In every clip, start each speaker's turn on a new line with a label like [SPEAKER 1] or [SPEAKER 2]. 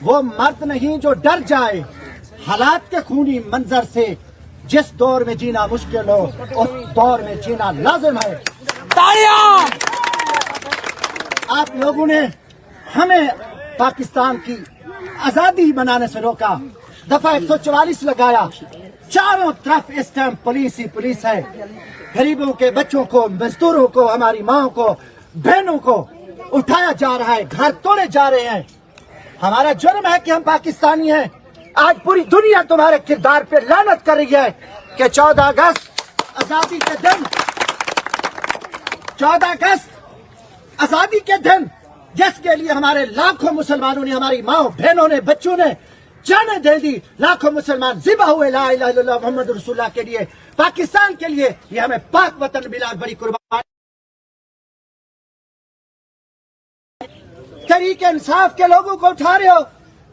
[SPEAKER 1] वो मर्द नहीं जो डर जाए हालात के खूनी मंजर से। जिस दौर में जीना मुश्किल हो उस दौर में जीना लाजिम है। आप लोगों ने हमें पाकिस्तान की आजादी मनाने से रोका, दफा 144 लगाया, चारों तरफ इस टाइम पुलिस ही पुलिस है। गरीबों के बच्चों को, मजदूरों को, हमारी माओ को, बहनों को उठाया जा रहा है, घर तोड़े जा रहे हैं। हमारा जुर्म है कि हम पाकिस्तानी हैं। आज पूरी दुनिया तुम्हारे किरदार पे लानत कर रही है कि 14 अगस्त आजादी के दिन, 14 अगस्त आजादी के दिन जिसके लिए हमारे लाखों मुसलमानों ने, हमारी माओ बहनों ने, बच्चों ने जाने दे दी, लाखों मुसलमान जिबा हुए ला इलाहा इल्लल्लाह मोहम्मद रसूलुल्लाह के लिए, पाकिस्तान के लिए। ये हमें पाक वतन मिला, बड़ी कुर्बानी। तहरीक इंसाफ के लोगों को उठा रहे हो,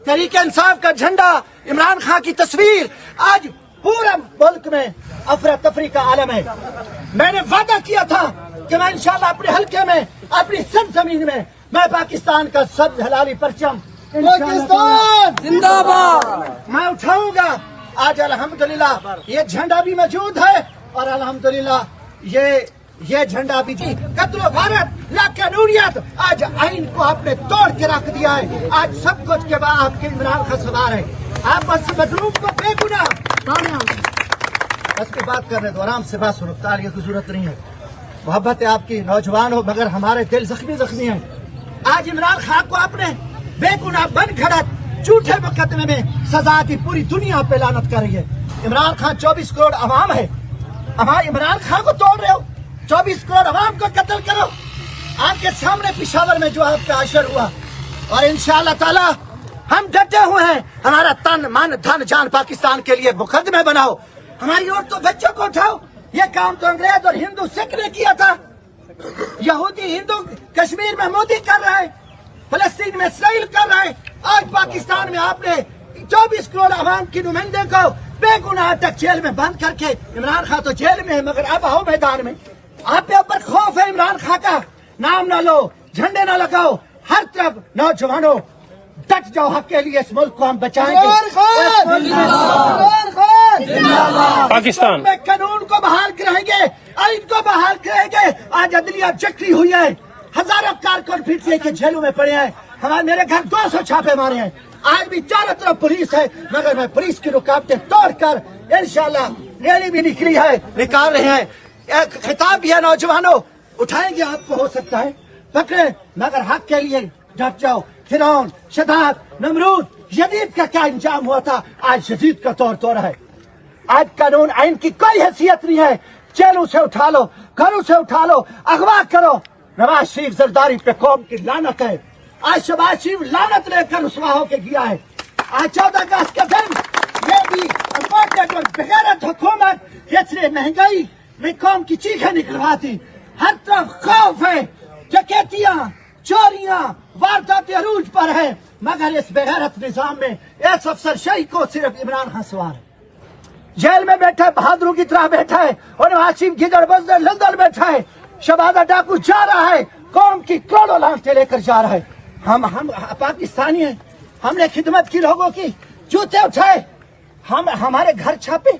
[SPEAKER 1] तहरीक इंसाफ का झंडा, इमरान खान की तस्वीर, आज पूरा मुल्क में अफरा तफरी का आलम है। मैंने वादा किया था कि मैं इंशाल्लाह अपने हल्के में, अपनी सरजमीन में, मैं पाकिस्तान का सब हलाली परचम पाकिस्तान जिंदाबाद मैं उठाऊंगा। आज अल्हम्दुलिल्लाह ये झंडा भी मौजूद है और अल्हम्दुलिल्लाह ये झंडा भी कत्ल भारत ला कानूनियत। आज आइन को आपने तोड़ के रख दिया है। आज सब कुछ के बाद आपके इमरान खान सवार है। आप बस मजलूम को बेगुनाह बस की बात कर रहे तो आराम से बात सुनो, तालियों की जरूरत नहीं है। मोहब्बत है आपकी, नौजवान हो, मगर हमारे दिल जख्मी हैं। आज इमरान खान को आपने बेगुनाह बन खड़क झूठे मुकदमे में सजा दी, पूरी दुनिया पे लानत कर रही है। इमरान खान 24 करोड़ अवाम है, हमारे इमरान खान को तोड़ रहे हो। 24 करोड़ अवाम को कत्ल करो। आपके सामने पिशावर में जो आपका अशर हुआ, और इंशाअल्लाह ताला हम डटे हुए हैं। हमारा तन मन धन जान पाकिस्तान के लिए मुकदमे बनाओ। हमारी औरतों बच्चों को उठाओ। ये काम तो अंग्रेज और हिंदू सिख ने किया था। यहूदी हिंदू कश्मीर में मोदी कर रहा है, फलस्तीन में इसराइल कर रहा है। आज पाकिस्तान में आपने 24 करोड़ अवाम की नुमाइंदे को बेगुनाह तक जेल में बंद करके, इमरान खान तो जेल में है मगर अब आओ मैदान में। आप पे ऊपर खौफ है इमरान खान का, नाम ना लो, झंडे ना लगाओ। हर तरफ नौजवानों डट जाओ, हक के लिए इस मुल्क को हम बचाएंगे।
[SPEAKER 2] पाकिस्तान
[SPEAKER 1] में कानून को बहाल करेंगे, आइन को बहाल करेंगे। आज अदलिया जकड़ी हुई है, हजारों कारकुन पीछे के जेलों में पड़े हैं। हमारे मेरे घर 200 छापे मारे हैं। आज भी चारों तरफ पुलिस है, मगर मैं पुलिस की रुकावटें तोड़कर इंशाल्लाह रैली भी निकली है, निकाल रहे हैं। एक खिताब भी है, नौजवानों उठाएंगे आपको, हो सकता है पकड़े, मगर हक के लिए डट जाओ। फिरौन, शदाद, नमरूद, यजीद का क्या इंजाम हुआ था, आज यजीद का तौर है। आज कानून आइन की कोई हैसियत नहीं है। जेलों से उठा लो, घरों से उठा लो, अगवा करो। नवाज शरीफ जरदारी पे कौम की लानत है। आज शहबाज शरीफ लानत लेकर रुसवा होके गया है। आज 14 अगस्त के दिन ये भी बेगैरत हुकूमत इसने महंगाई में कौम की चीखें निकलवाती। हर तरफ खौफ है, डकैतियां, चोरियां, वारदातें अरूज पर है, मगर इस बेगैरत निजाम में इस अफसरशाही को सिर्फ इमरान खान सवार है। जेल में बैठा है, बहादुरों की तरह बैठा है, और नवाज शरीफ गिदड़ बजदड़ लंदन बैठा है। शबादा डाकू जा रहा है, कौम की करोड़ों लानतें लेकर जा रहा है। हम पाकिस्तानी हैं, हमने खिदमत की, लोगों की जूते उठाए, हम हमारे घर छापे,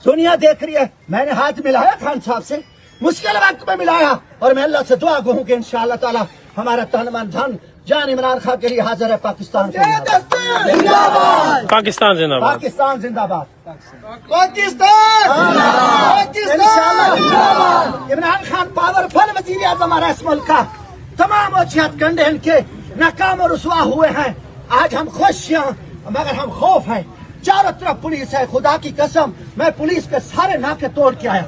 [SPEAKER 1] दुनिया देख रही है। मैंने हाथ मिलाया खान साहब से, मुश्किल वक्त में मिलाया, और मैं अल्लाह से दुआ कहूँ कि इंशाअल्लाह ताला हमारा तन मन धन जान इमरान खान के लिए हाजिर है। पाकिस्तान जिंदाबाद,
[SPEAKER 2] पाकिस्तान जिंदाबाद,
[SPEAKER 1] पाकिस्तान जिंदाबाद, पाकिस्तान। इमरान खान पावरफुल वजीर आज़म हमारा इस मुल्क का, तमाम वजूहत गंडे इनके नाकाम और रुसवा हुए हैं। आज हम खुश हैं, मगर हम खौफ हैं। चारों तरफ पुलिस है, खुदा की कसम मैं पुलिस के सारे नाके तोड़ के आया।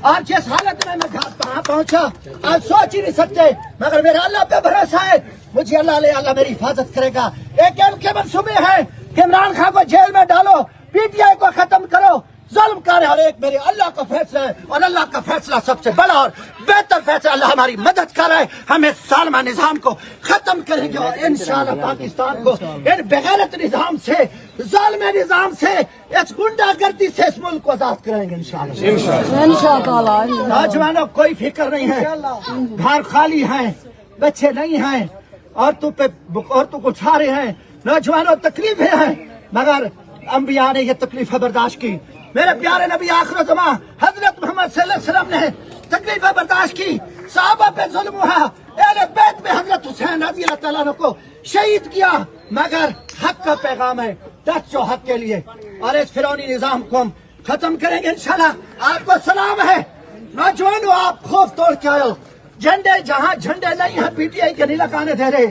[SPEAKER 1] आज जिस हालत में मैं कहाँ पहुंचा आज सोच ही नहीं सकते, मगर मेरा अल्लाह पे भरोसा है। मुझे अल्लाह मेरी हिफाजत करेगा। एक के मंसूबे हैं कि इमरान खान को जेल में डालो, पीटीआई को खत्म करो, जुल्म करे, और एक मेरे अल्लाह का फैसला है, और अल्लाह का फैसला सबसे बड़ा और बेहतर फैसला। अल्लाह हमारी मदद कर रहा है, हम इस सालमा निजाम को खत्म करेंगे, और इंशाअल्लाह पाकिस्तान को इन बेगैरत निजाम से, जालिम निजाम से, इस गुंडागर्दी से इस मुल्क को आजाद करेंगे इंशाअल्लाह। नौजवानों कोई फिक्र नहीं है, घर खाली है, बच्चे नहीं हैं, औरतों को उठा रहे हैं, नौजवानों तकलीफें हैं, मगर अंबिया ने ये तकलीफें बर्दाश्त की। मेरे प्यारे नबी आखिर ज़मा हजरत मोहम्मद सल्लल्लाहु अलैहि वसल्लम ने तकलीफें बर्दाश्त की, सहाबा पे जुल्म हुआ, अहले बैत में हजरत हुसैन रज़ी अल्लाह तआला अन्हु को शहीद किया, मगर हक का पैगाम है, डट जो हक के लिए, और इस फिरौनी निजाम को हम खत्म करेंगे इंशाल्लाह। आपको सलाम है नौजवानों, आप खौफ तोड़ के आयो। झंडे जहाँ झंडे नहीं है पीटीआई के नहीं लगाने दे रहे।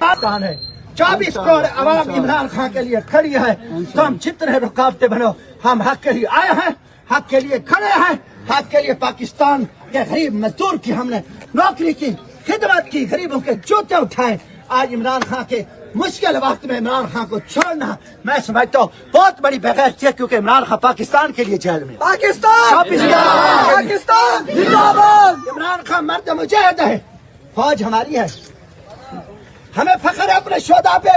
[SPEAKER 1] पाकिस्तान है 24 करोड़ अवाम इमरान खान के लिए खड़ी है, तो हम जितने रुकावटें बनो, हम हक के लिए आए हैं, हक के लिए खड़े हैं, हक के लिए पाकिस्तान के गरीब मजदूर की हमने नौकरी की, खिदमत की, गरीबों के जूते उठाए। आज इमरान खान के मुश्किल वक्त में इमरान खान को छोड़ना मैं समझता हूँ बहुत बड़ी बेगैरती है, क्योंकि इमरान खान पाकिस्तान के लिए जेल में। पाकिस्तान जिंदाबाद। इमरान खान मर्द मुजाहिद है, फौज हमारी है, हमें फख्र है अपने शोधा पे।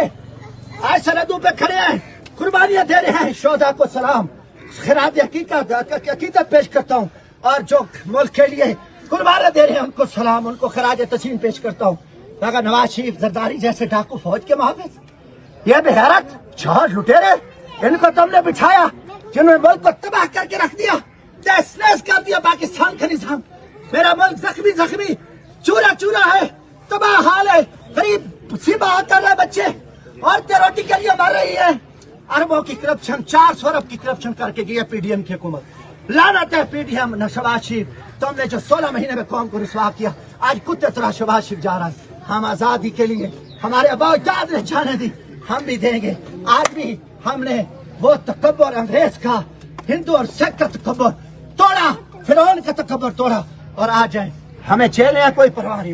[SPEAKER 1] आज सरहदों पे खड़े हैं, कुर्बानियां दे रहे हैं, शोधा को सलाम खिराज अकीदत पेश करता हूँ, और जो मुल्क के लिए कुर्बानियां दे रहे हैं उनको सलाम, उनको खिराज तस्लीम पेश करता हूँ। मगर नवाज शरीफ जरदारी जैसे डाकू फौज के मुहाफिज, ये बेगैरत चार लुटेरे, इनको तुमने बिठाया जिन्होंने मुल्क को तबाह करके रख दिया, तहस नहस कर दिया पाकिस्तान का निजाम। मेरा मुल्क जख्मी जख्मी चूरा चूरा है, तबाह हाल है, गरीब सिबा कर रहे बच्चे, औरतें रोटी के लिए मर रही है। अरबों की करप्शन, 400 अरब की करप्शन करके गई है पीडीएम की हुकूमत। लानत है पीडीएम, शहबाज शरीफ, तुमने जो 16 महीने में कौम को रुसवा किया, आज कुत्ते तरह शहबाज शरीफ जा रहा है। हम आजादी के लिए हमारे अबाउजाद ने जाने दी, हम भी देंगे। आज भी हमने वो तकब्बर अंग्रेज का, हिंदू और सिख का तकब्बर तोड़ा, फिरौन का तकब्बर तोड़ा, और आज जाए हमें जेल है कोई परवाह नहीं।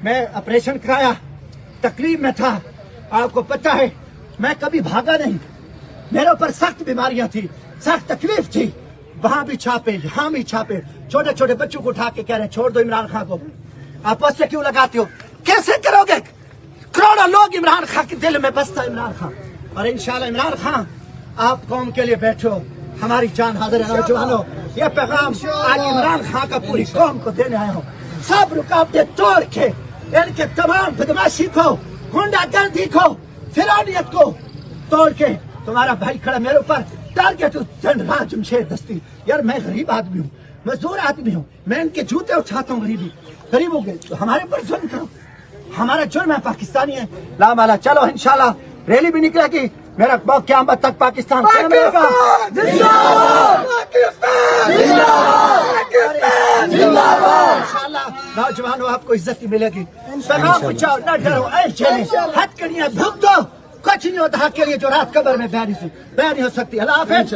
[SPEAKER 1] मैं ऑपरेशन कराया, तकलीफ में था, आपको पता है मैं कभी भागा नहीं, मेरे ऊपर सख्त बीमारियां थी, सख्त तकलीफ थी, वहां भी छापे यहाँ भी छापे, छोटे छोटे बच्चों को उठा के कह रहे हैं छोड़ दो इमरान खान को। आपस से क्यों लगाते हो, कैसे करोगे? करोड़ों लोग इमरान खान के दिल में बसता इमरान खान, और इंशाल्लाह इमरान खान आप कौम के लिए बैठो, हमारी जान हाजिर है। नौजवानों, ये पैगाम आज इमरान खान का पूरी कौम को देने आया हूँ। सब रुकावटें तोड़ के इनके तमाम बदमाशी को, गुंडागर्दी को, फिरौनियत को तोड़ के तुम्हारा भाई खड़ा मेरे ऊपर टारगेट जनरल जमशेद दस्ती। यार मैं गरीब आदमी हूँ, मजदूर आदमी हूँ, मैं इनके जूते उठाता हूँ, गरीबों के, तो हमारे पर जुल्म करो, हमारा जुर्म है, पाकिस्तानी है। ला माला चलो इंशाल्लाह रैली भी निकलेगी, मेरा बहुत क़यामत तक पाकिस्तान इंशाल्लाह। नौजवानों आपको इज्जत ही मिलेगी, पैगाम पहुंचाओ, न डरो, हथकड़ियां भूख दो, कुछ नहीं होता के लिए जो रात कब्र में बयान नहीं हो सकती। अल्लाह हाफ़िज़।